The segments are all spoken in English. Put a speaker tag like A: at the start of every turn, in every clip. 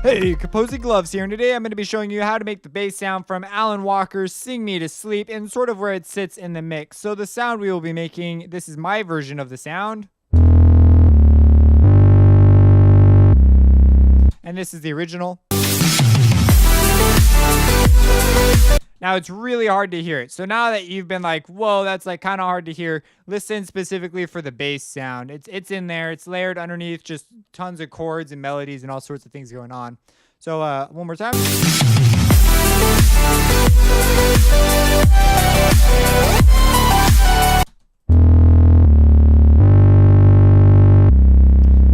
A: Hey, Composing Gloves here, and today I'm going to be showing you how to make the bass sound from Alan Walker's Sing Me to Sleep and sort of where it sits in the mix. So the sound we will be making, this is my version of the sound. And this is the original. Now it's really hard to hear it. So now that you've been like, whoa, that's like kind of hard to hear, listen specifically for the bass sound. It's in there. It's layered underneath just tons of chords and melodies and all sorts of things going on. So one more time.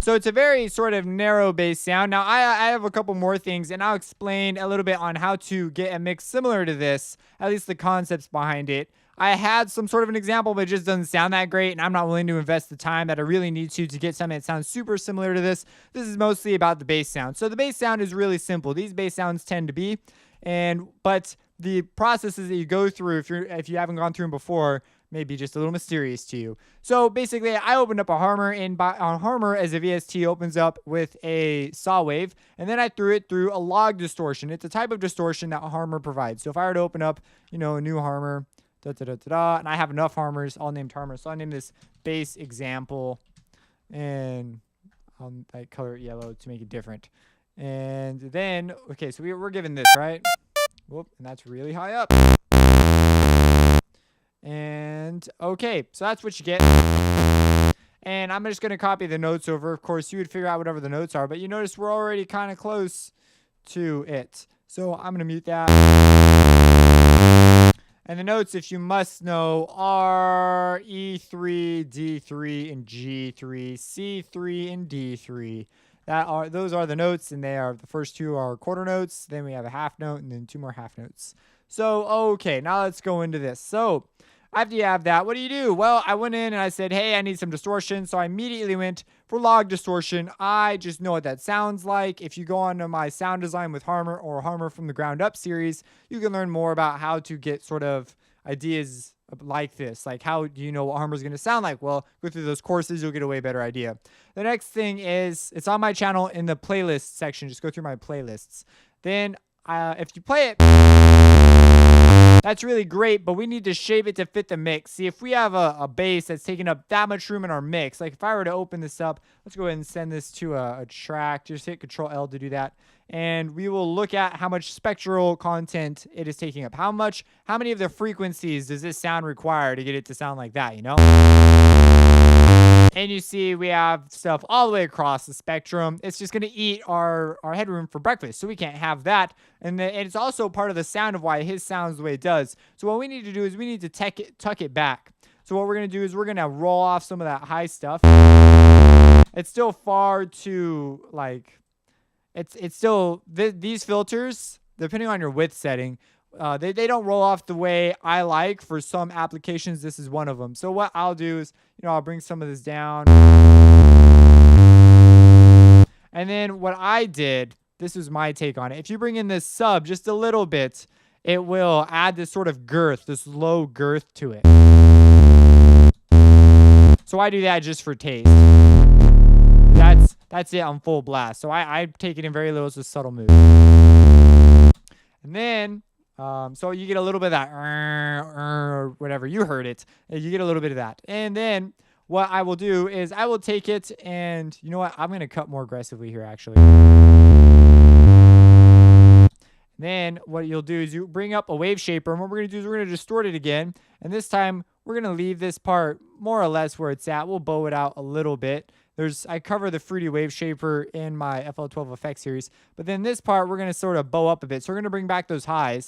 A: So it's a very sort of narrow bass sound. Now I have a couple more things, and I'll explain a little bit on how to get a mix similar to this, at least the concepts behind it. I had some sort of an example, but it just doesn't sound that great, and I'm not willing to invest the time that I really need to get something that sounds super similar to this. This is mostly about the bass sound. So the bass sound is really simple. These bass sounds tend to be, but the processes that you go through, if you haven't gone through them before, maybe just a little mysterious to you. So basically, I opened up a Harmor, and on Harmor as a VST opens up with a saw wave, and then I threw it through a log distortion. It's a type of distortion that Harmor provides. So if I were to open up, a new Harmor, and I have enough Harmors, all named Harmor. So I'll name this bass example, and I'll color it yellow to make it different. And then, okay, so we're given this, right? Whoop, and that's really high up. And okay, so that's what you get. And I'm just going to copy the notes over. Of course, you would figure out whatever the notes are, but you notice we're already kind of close to it. So I'm going to mute that. And the notes, if you must know, are E3, D3, and G3, C3, and D3. Those are the notes, and the first two are quarter notes. Then we have a half note, and then two more half notes. So, okay, now let's go into this. So, after you have that, what do? Well, I went in and I said, hey, I need some distortion. So I immediately went for log distortion. I just know what that sounds like. If you go on to my sound design with Harmor or Harmor from the Ground Up series, you can learn more about how to get sort of ideas like this. Like, how do you know what Harmor is going to sound like? Well, go through those courses, you'll get a way better idea. The next thing is, it's on my channel in the playlist section. Just go through my playlists. Then, if you play it, that's really great, but we need to shape it to fit the mix. See, if we have a bass that's taking up that much room in our mix, like if I were to open this up, let's go ahead and send this to a track. Just hit Control-L to do that. And we will look at how much spectral content it is taking up. How many of the frequencies does this sound require to get it to sound like that, And you see we have stuff all the way across the spectrum. It's just going to eat our headroom for breakfast, so we can't have that. And it's also part of the sound of why his sounds the way it does. So what we need to do is we need to tuck it back. So what we're going to do is we're going to roll off some of that high stuff. It's still far too, it's still, these filters, depending on your width setting, they don't roll off the way I like. For some applications, this is one of them. So what I'll do is, I'll bring some of this down. And then what I did, this was my take on it. If you bring in this sub just a little bit, it will add this sort of girth, this low girth to it. So I do that just for taste. That's it on full blast. So I take it in very little. It's a subtle move. And then, so you get a little bit of that, or whatever, you heard it. You get a little bit of that. And then what I will do is I will take it and, you know what? I'm going to cut more aggressively here, actually. Then what you'll do is you bring up a wave shaper, and what we're going to do is we're going to distort it again. And this time we're going to leave this part more or less where it's at. We'll bow it out a little bit. I cover the Fruity Wave Shaper in my FL12 effect series. But then this part, we're going to sort of bow up a bit. So we're going to bring back those highs.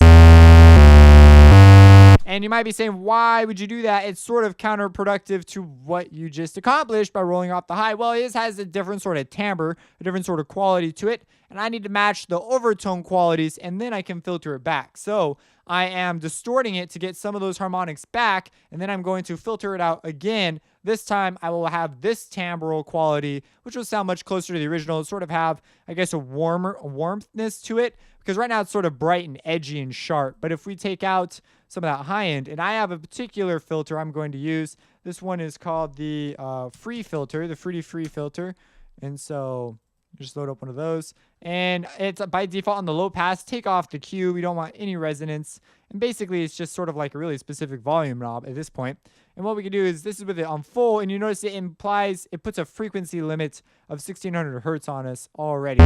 A: And you might be saying, why would you do that? It's sort of counterproductive to what you just accomplished by rolling off the high. Well, it has a different sort of timbre, a different sort of quality to it. And I need to match the overtone qualities, and then I can filter it back. So I am distorting it to get some of those harmonics back, and then I'm going to filter it out again. This time I will have this timbral quality, which will sound much closer to the original. It'll sort of have, I guess, a warmthness to it, because right now it's sort of bright and edgy and sharp. But if we take out some of that high end, and I have a particular filter I'm going to use. This one is called the free filter, the Fruity Free filter. And so Just load up one of those. And it's by default on the low pass. Take off the Q. We don't want any resonance. And basically, it's just sort of like a really specific volume knob at this point. And what we can do is, this is with it on full, and you notice it puts a frequency limit of 1600 hertz on us already.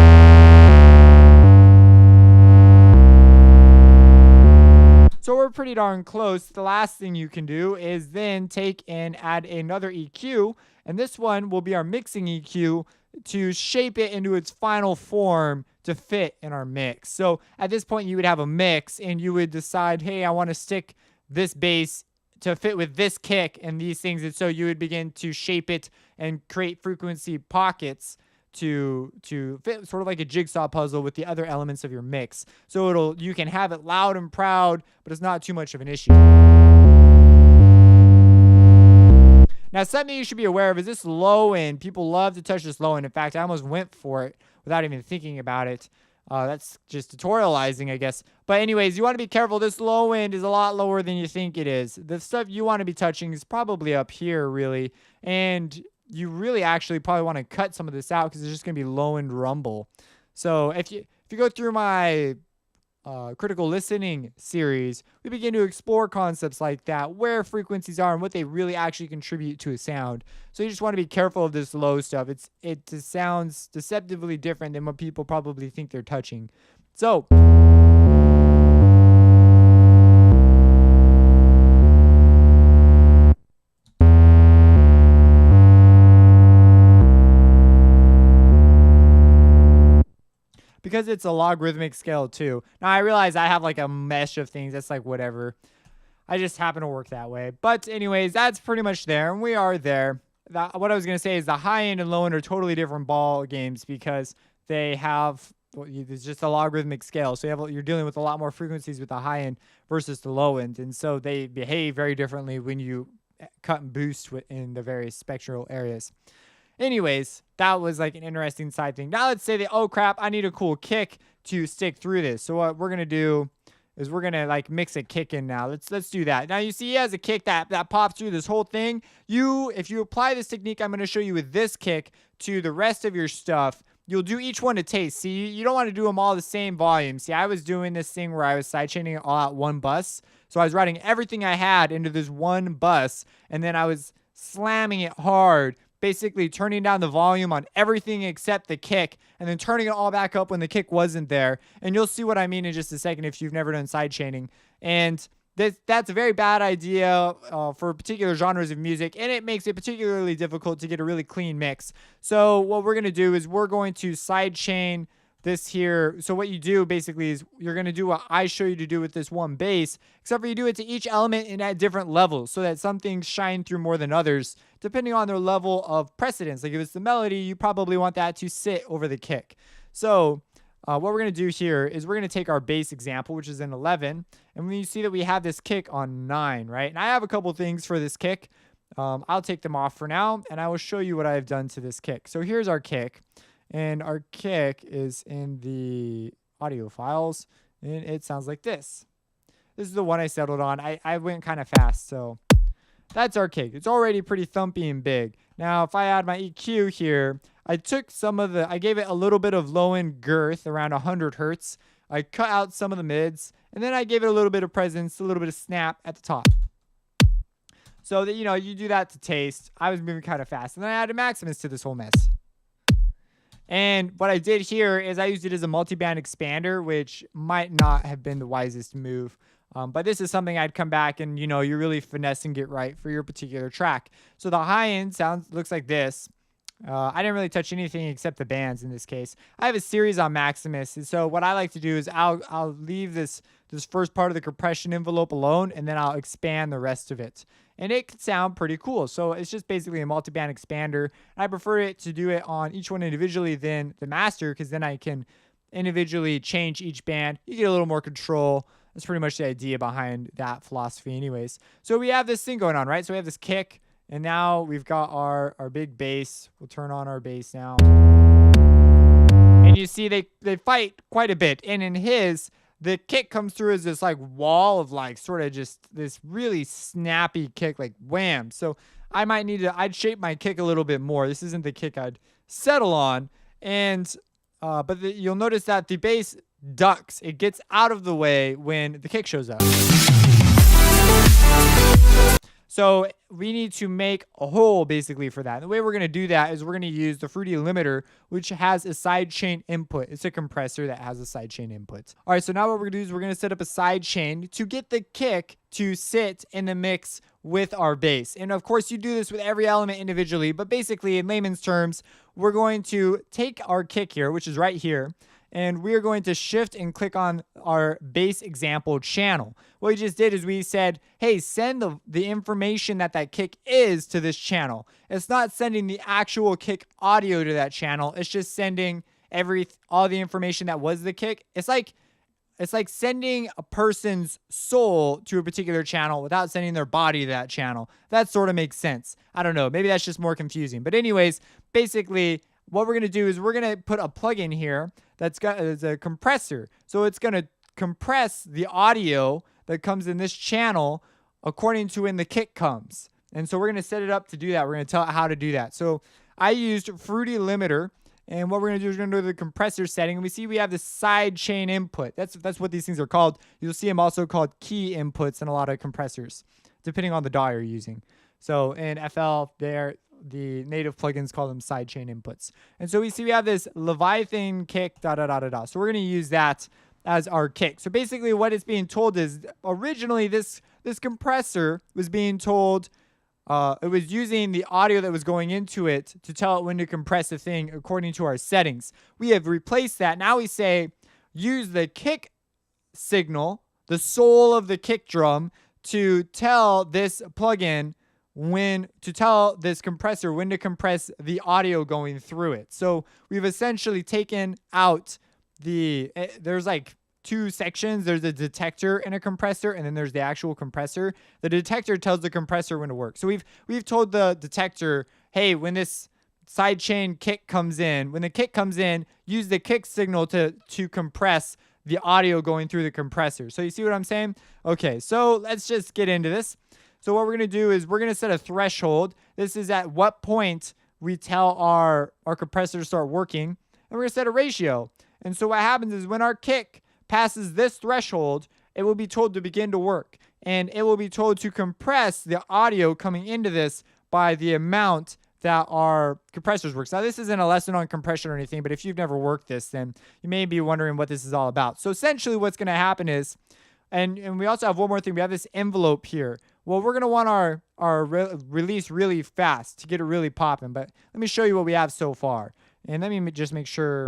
A: So we're pretty darn close. The last thing you can do is then take and add another EQ, and this one will be our mixing EQ to shape it into its final form to fit in our mix. So at this point, you would have a mix, and you would decide, hey, I want to stick this bass to fit with this kick and these things. And so you would begin to shape it and create frequency pockets to fit, sort of like a jigsaw puzzle with the other elements of your mix. So you can have it loud and proud, but it's not too much of an issue. Now, something you should be aware of is this low end. People love to touch this low end. In fact, I almost went for it without even thinking about it. That's just tutorializing, I guess. But anyways, you want to be careful. This low end is a lot lower than you think it is. The stuff you want to be touching is probably up here, really. And you really actually probably want to cut some of this out because it's just going to be low end rumble. So if you go through my critical listening series, we begin to explore concepts like that, where frequencies are and what they really actually contribute to a sound. So you just want to be careful of this low stuff. It sounds deceptively different than what people probably think they're touching. So because it's a logarithmic scale too. Now I realize I have like a mesh of things. That's like whatever. I just happen to work that way. But anyways, that's pretty much there. And we are there. What I was going to say is the high end and low end are totally different ball games because they have, it's just a logarithmic scale. So you're dealing with a lot more frequencies with the high end versus the low end. And so they behave very differently when you cut and boost in the various spectral areas. Anyways, that was like an interesting side thing. Now let's say that, oh crap, I need a cool kick to stick through this. So what we're going to do is we're going to like mix a kick in now. Let's do that. Now you see he has a kick that pops through this whole thing. If you apply this technique I'm going to show you with this kick to the rest of your stuff, you'll do each one to taste. See, you don't want to do them all the same volume. See, I was doing this thing where I was sidechaining it all out one bus. So I was writing everything I had into this one bus, and then I was slamming it hard, basically turning down the volume on everything except the kick, and then turning it all back up when the kick wasn't there. And you'll see what I mean in just a second if you've never done sidechaining. And that's a very bad idea for particular genres of music, and it makes it particularly difficult to get a really clean mix. So what we're going to do is we're going to sidechain this here. So what you do basically is you're going to do what I show you to do with this one bass, except for you do it to each element and at different levels so that some things shine through more than others, depending on their level of precedence. Like if it's the melody, you probably want that to sit over the kick. So what we're going to do here is we're going to take our bass example, which is an 11, and when you see that we have this kick on 9, right? And I have a couple things for this kick. I'll take them off for now, and I will show you what I've done to this kick. So here's our kick. And our kick is in the audio files, and it sounds like this. This is the one I settled on. I went kind of fast, so that's our kick. It's already pretty thumpy and big. Now, if I add my EQ here, I took I gave it a little bit of low-end girth, around 100 hertz. I cut out some of the mids, and then I gave it a little bit of presence, a little bit of snap at the top. So that, you do that to taste. I was moving kind of fast, and then I added Maximus to this whole mess. And what I did here is I used it as a multi-band expander, which might not have been the wisest move. But this is something I'd come back and, you really finesse and get right for your particular track. So the high end looks like this. I didn't really touch anything except the bands in this case. I have a series on Maximus. And so what I like to do is I'll leave this first part of the compression envelope alone, and then I'll expand the rest of it. And it can sound pretty cool. So it's just basically a multi-band expander. I prefer it to do it on each one individually than the master, because then I can individually change each band. You get a little more control. That's pretty much the idea behind that philosophy anyways. So we have this thing going on, right? So we have this kick, and now we've got our big bass. We'll turn on our bass now. And you see they fight quite a bit. And in his, the kick comes through as this like wall of like sort of just this really snappy kick, like wham. So I'd shape my kick a little bit more. This isn't the kick I'd settle on. And you'll notice that the bass ducks. It gets out of the way when the kick shows up. So we need to make a hole basically for that. And the way we're going to do that is we're going to use the Fruity limiter, which has a sidechain input. It's a compressor that has a sidechain input. All right, so now what we're going to do is we're going to set up a sidechain to get the kick to sit in the mix with our bass. And of course, you do this with every element individually, but basically in layman's terms, we're going to take our kick here, which is right here, and we're going to shift and click on our bass example channel. What we just did is we said, hey, send the information that kick is to this channel. It's not sending the actual kick audio to that channel. It's just sending all the information that was the kick. It's like sending a person's soul to a particular channel without sending their body to that channel. That sort of makes sense. I don't know. Maybe that's just more confusing. But anyways, basically, what we're going to do is we're going to put a plugin here that's a compressor. So it's going to compress the audio that comes in this channel according to when the kick comes. And so we're going to set it up to do that. We're going to tell it how to do that. So I used Fruity limiter. And what we're going to do is we're going to go to the compressor setting. And we see we have the sidechain input. That's what these things are called. You'll see them also called key inputs in a lot of compressors, depending on the DAW you're using. So in FL, the native plugins call them sidechain inputs. And so we see we have this Leviathan kick, So we're going to use that as our kick. So basically what it's being told is originally this compressor was being told, it was using the audio that was going into it to tell it when to compress a thing according to our settings. We have replaced that. Now we say use the kick signal, the soul of the kick drum, to tell this plugin tell this compressor when to compress the audio going through it. So we've essentially taken out there's like two sections. There's a detector and a compressor, and then there's the actual compressor. The detector tells the compressor when to work. So we've told the detector, hey, when this sidechain kick comes in, use the kick signal to compress the audio going through the compressor. So you see what I'm saying? Okay, so let's just get into this. So what we're going to do is we're going to set a threshold. This is at what point we tell our compressor to start working. And we're going to set a ratio. And so what happens is when our kick passes this threshold, it will be told to begin to work. And it will be told to compress the audio coming into this by the amount that our compressors work. Now, this isn't a lesson on compression or anything, but if you've never worked this, then you may be wondering what this is all about. So essentially what's going to happen is, and we also have one more thing. We have this envelope here. Well, we're going to want our release really fast to get it really popping. But let me show you what we have so far. And let me just make sure,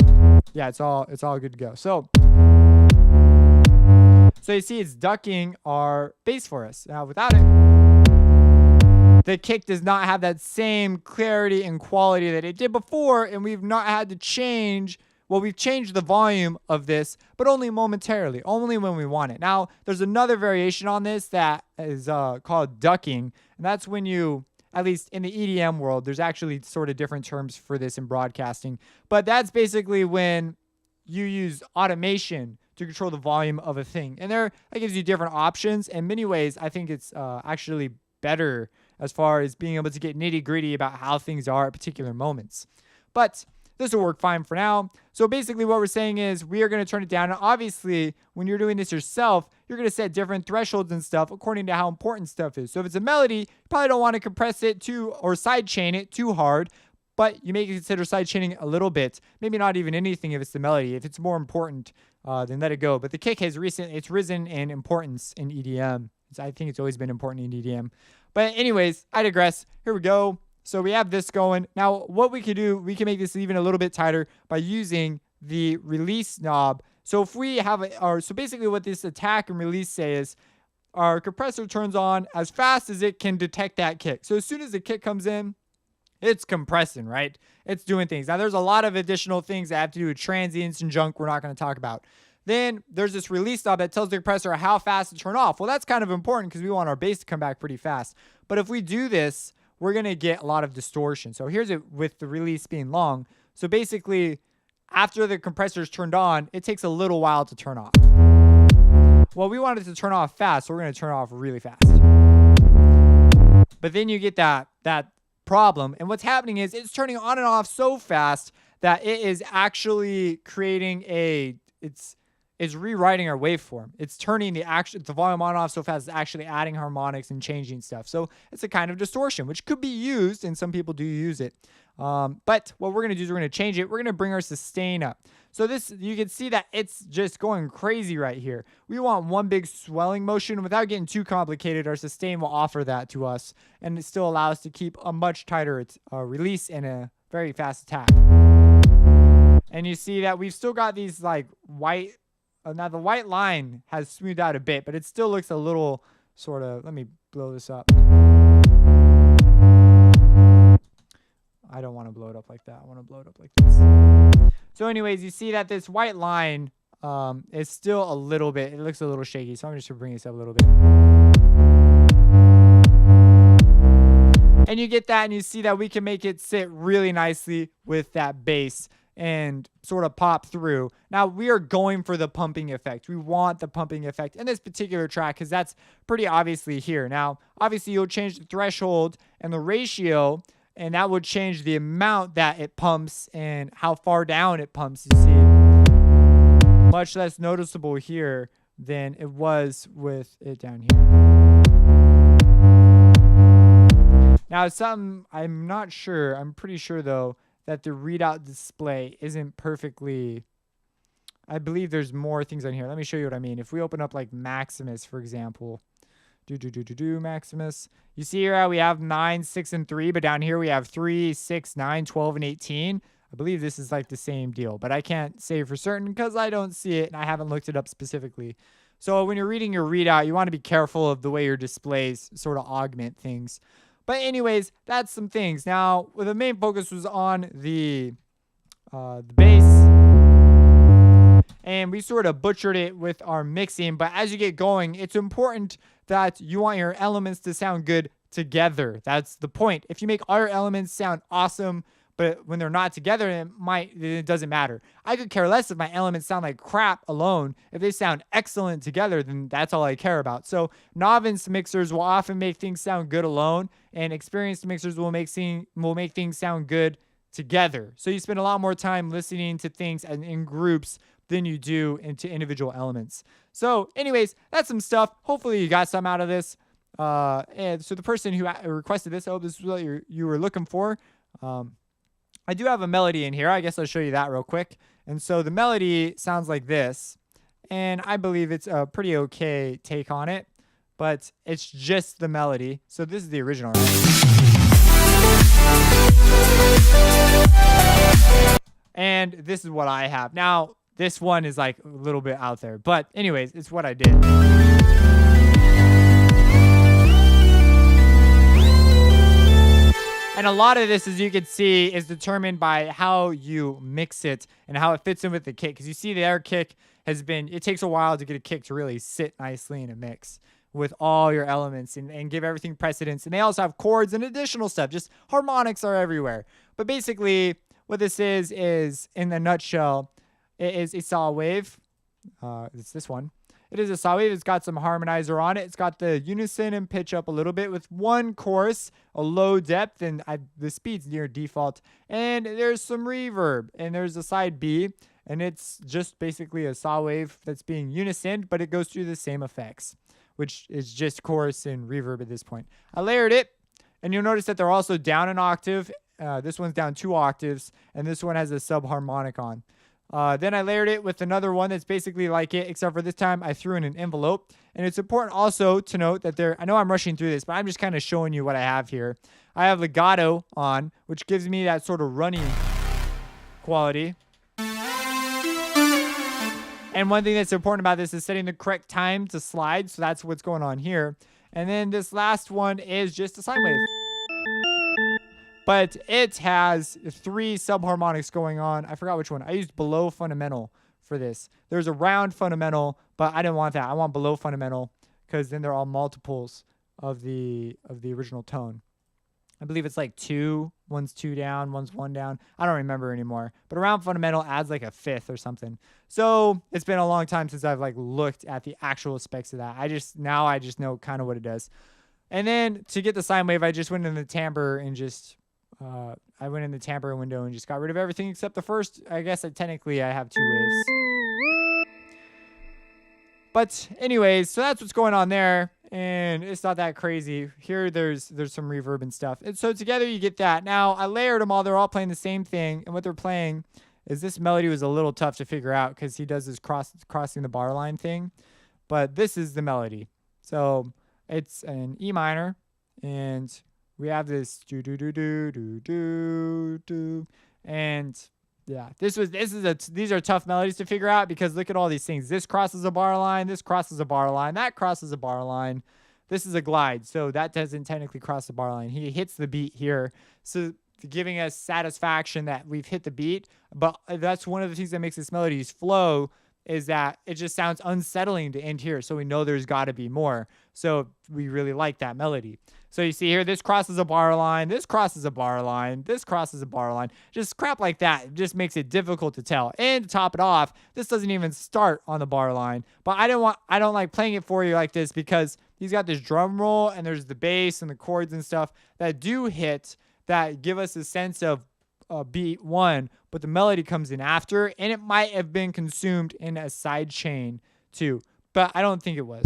A: yeah, it's all good to go. So you see it's ducking our bass for us. Now, without it, the kick does not have that same clarity and quality that it did before, and we've not had to change. Well, we've changed the volume of this, but only momentarily, only when we want it. Now, there's another variation on this that is called ducking, and that's when you, at least in the EDM world, there's actually sort of different terms for this in broadcasting, but that's basically when you use automation to control the volume of a thing. And that gives you different options. In many ways, I think it's actually better as far as being able to get nitty-gritty about how things are at particular moments. But this will work fine for now. So basically what we're saying is we are going to turn it down. And obviously, when you're doing this yourself, you're going to set different thresholds and stuff according to how important stuff is. So if it's a melody, you probably don't want to compress it or sidechain it too hard, but you may consider sidechaining a little bit. Maybe not even anything if it's the melody. If it's more important, then let it go. But the kick has risen in importance in EDM. I think it's always been important in EDM. But anyways, I digress. Here we go. So we have this going. Now, what we can do, we can make this even a little bit tighter by using the release knob. So if we have so basically what this attack and release say is our compressor turns on as fast as it can detect that kick. So as soon as the kick comes in, it's compressing, right? It's doing things. Now, there's a lot of additional things that have to do with transients and junk we're not going to talk about. Then there's this release knob that tells the compressor how fast to turn off. Well, that's kind of important because we want our bass to come back pretty fast. But if we do this, we're going to get a lot of distortion. So here's it with the release being long. So basically, after the compressor is turned on, it takes a little while to turn off. Well, we want it to turn off fast, so we're going to turn it off really fast. But then you get that problem. And what's happening is it's turning on and off so fast that it is actually creating it's rewriting our waveform. It's turning the volume on off so fast, it's actually adding harmonics and changing stuff. So it's a kind of distortion, which could be used, and some people do use it. But what we're going to do is we're going to change it. We're going to bring our sustain up. So this, you can see that it's just going crazy right here. We want one big swelling motion. Without getting too complicated, our sustain will offer that to us, and it still allows us to keep a much tighter release and a very fast attack. And you see that we've still got these like white, now the white line has smoothed out a bit, but it still looks a little sort of, let me blow this up. I don't want to blow it up like that. I want to blow it up like this. So anyways, you see that this white line is still a little bit, it looks a little shaky. So I'm just going to bring this up a little bit. And you get that, and you see that we can make it sit really nicely with that bass and sort of pop through. Now we are going for the pumping effect. We want the pumping effect in this particular track because that's pretty obviously here. Now, obviously you'll change the threshold and the ratio, and that would change the amount that it pumps and how far down it pumps. You see, much less noticeable here than it was with it down here. Now, something I'm not sure, I'm pretty sure though, that the readout display isn't perfectly, I believe there's more things on here. Let me show you what I mean. If we open up like Maximus, for example, Maximus, you see here how we have 9, 6, and 3, but down here we have 3, 6, 9, 12, and 18. I believe this is like the same deal, but I can't say for certain because I don't see it and I haven't looked it up specifically. So when you're reading your readout, you want to be careful of the way your displays sort of augment things. But anyways, that's some things. Now, the main focus was on the bass, and we sort of butchered it with our mixing. But as you get going, it's important that you want your elements to sound good together. That's the point. If you make all your elements sound awesome, but when they're not together, it doesn't matter. I could care less if my elements sound like crap alone. If they sound excellent together, then that's all I care about. So novice mixers will often make things sound good alone, and experienced mixers will make things sound good together. So you spend a lot more time listening to things in groups than you do into individual elements. So anyways, that's some stuff. Hopefully you got some out of this. And so the person who requested this, I hope this is what you were looking for. I do have a melody in here. I guess I'll show you that real quick. And so the melody sounds like this. And I believe it's a pretty okay take on it. But it's just the melody. So this is the original, right? And this is what I have. Now, this one is like a little bit out there. But anyways, it's what I did. And a lot of this, as you can see, is determined by how you mix it and how it fits in with the kick. Because you see the air kick it takes a while to get a kick to really sit nicely in a mix with all your elements and give everything precedence. And they also have chords and additional stuff. Just harmonics are everywhere. But basically, what this is in a nutshell, it is a saw wave. It's this one. It is a saw wave. It's got some harmonizer on it. It's got the unison and pitch up a little bit with one chorus, a low depth, and the speed's near default. And there's some reverb, and there's a side B, and it's just basically a saw wave that's being unison, but it goes through the same effects, which is just chorus and reverb at this point. I layered it, and you'll notice that they're also down an octave. This one's down 2 octaves, and this one has a subharmonic on. Then I layered it with another one that's basically like it, except for this time I threw in an envelope. And it's important also to note that I know I'm rushing through this, but I'm just kind of showing you what I have here. I have legato on, which gives me that sort of running quality. And one thing that's important about this is setting the correct time to slide. So that's what's going on here. And then this last one is just a sine wave. But it has 3 subharmonics going on. I forgot which one. I used below fundamental for this. There's a round fundamental, but I didn't want that. I want below fundamental because then they're all multiples of the original tone. I believe it's like 2. One's 2 down, one's 1 down. I don't remember anymore. But around fundamental adds like a 5th or something. So it's been a long time since I've like looked at the actual specs of that. I just know kind of what it does. And then to get the sine wave, I just went in the timbre and just I went in the tampering window and just got rid of everything except the first. I guess technically I have 2 waves. But anyways, so that's what's going on there. And it's not that crazy. Here, there's some reverb and stuff. And so together you get that. Now, I layered them all. They're all playing the same thing. And what they're playing is this melody was a little tough to figure out because he does this crossing the bar line thing. But this is the melody. So it's an E minor. And we have this do do do do do do do. And yeah, these are tough melodies to figure out because look at all these things. This crosses a bar line, this crosses a bar line, that crosses a bar line. This is a glide, so that doesn't technically cross the bar line. He hits the beat here, so giving us satisfaction that we've hit the beat. But that's one of the things that makes this melody's flow is that it just sounds unsettling to end here. So we know there's got to be more. So we really like that melody. So you see here, this crosses a bar line, this crosses a bar line, this crosses a bar line. Just crap like that. It just makes it difficult to tell. And to top it off, this doesn't even start on the bar line. But I don't like playing it for you like this because he's got this drum roll and there's the bass and the chords and stuff that do hit that give us a sense of beat 1, but the melody comes in after, and it might have been consumed in a sidechain too, but I don't think it was.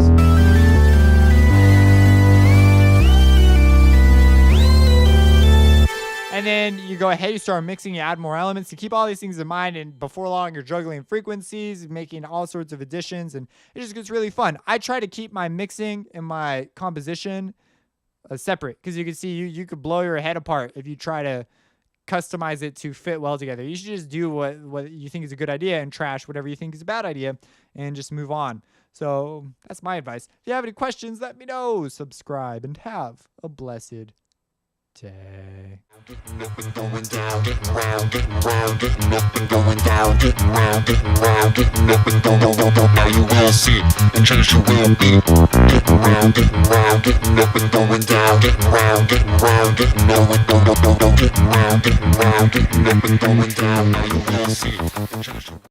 A: And then you go ahead, you start mixing, you add more elements to keep all these things in mind, and before long you're juggling frequencies, making all sorts of additions, and it just gets really fun. I try to keep my mixing and my composition separate because you can see you could blow your head apart if you try to customize it to fit well together. You should just do what you think is a good idea and trash whatever you think is a bad idea and just move on. So that's my advice. If you have any questions, let me know. Subscribe and have a blessed day.
B: Getting up and going down, getting round, getting up and going down, getting round, getting up and go. Now you will see, and change you will be. Getting round, getting up and going down, getting round, getting up, getting round, getting up and going down. Now you will see, and change you.